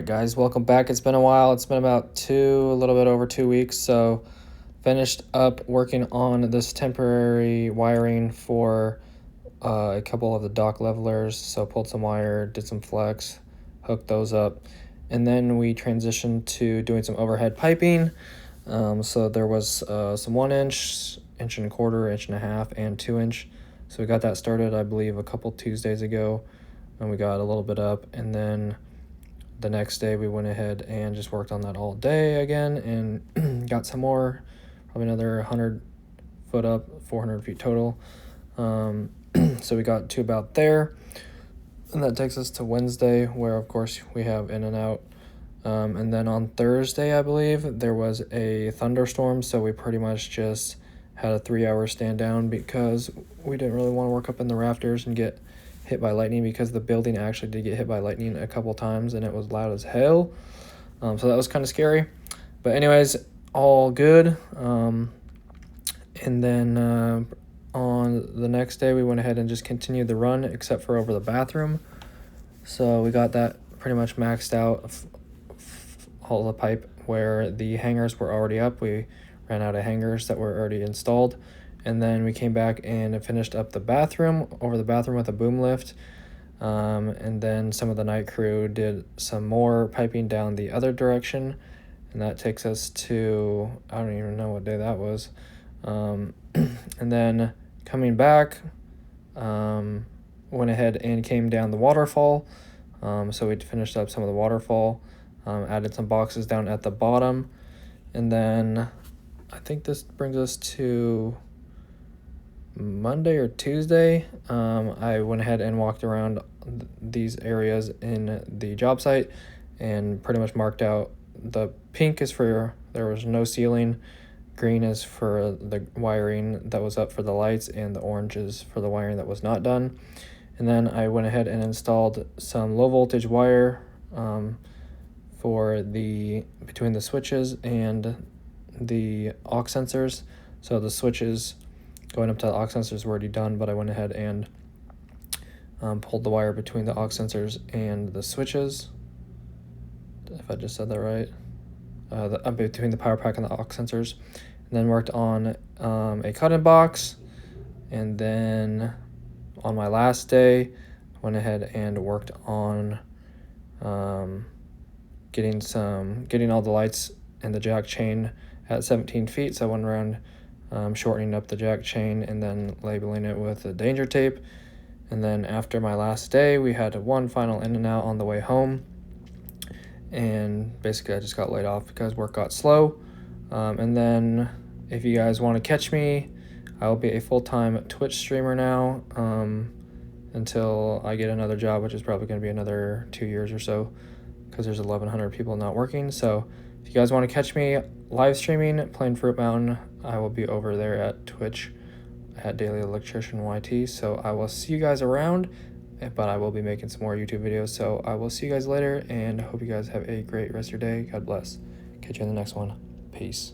Guys, welcome back. It's been a while. It's been about a little bit over 2 weeks. So finished up working on this temporary wiring for a couple of the dock levelers. So pulled some wire, did some flex, hooked those up, and then we transitioned to doing some overhead piping. So there was some 1 inch, inch and a quarter, inch and a half, and 2 inch. So we got that started, I believe, a couple Tuesdays ago, and we got a little bit up, and then the next day we went ahead and just worked on that all day again and got some more, probably another 100 foot up, 400 feet total. So we got to about there, and that takes us to Wednesday, where of course we have in and out. And then on Thursday, I believe, there was a thunderstorm, so we pretty much just had a 3-hour stand down because we didn't really want to work up in the rafters and get hit by lightning, because the building actually did get hit by lightning a couple times and it was loud as hell. So that was kind of scary. But anyways, all good. And then on the next day, we went ahead and just continued the run, except for over the bathroom. So we got that pretty much maxed out, all the pipe where the hangers were already up. We ran out of hangers that were already installed. And then we came back and finished up the bathroom, over the bathroom with a boom lift. And then some of the night crew did some more piping down the other direction. And that takes us to, I don't even know what day that was. And then coming back, went ahead and came down the waterfall. So we finished up some of the waterfall, added some boxes down at the bottom. And then I think this brings us to Monday or Tuesday. I went ahead and walked around these areas in the job site and pretty much marked out. The pink is for there was no ceiling, green is for the wiring that was up for the lights, and the orange is for the wiring that was not done. And then I went ahead and installed some low voltage wire for the between the switches and the aux sensors. So the switches going up to the aux sensors were already done, but I went ahead and pulled the wire between the aux sensors and the switches, if I just said that right, between the power pack and the aux sensors. And then worked on a cut-in box. And then on my last day, went ahead and worked on getting all the lights and the jack chain at 17 feet. So I went around shortening up the jack chain and then labeling it with a danger tape. And then after my last day, we had one final in and out on the way home. And basically I just got laid off because work got slow. And then if you guys want to catch me, I will be a full-time Twitch streamer now until I get another job, which is probably going to be another 2 years or so, because there's 1,100 people not working. So if you guys want to catch me live streaming, playing Fruit Mountain, I will be over there at Twitch at Daily Electrician YT. So I will see you guys around, but I will be making some more YouTube videos. So I will see you guys later, and hope you guys have a great rest of your day. God bless. Catch you in the next one. Peace.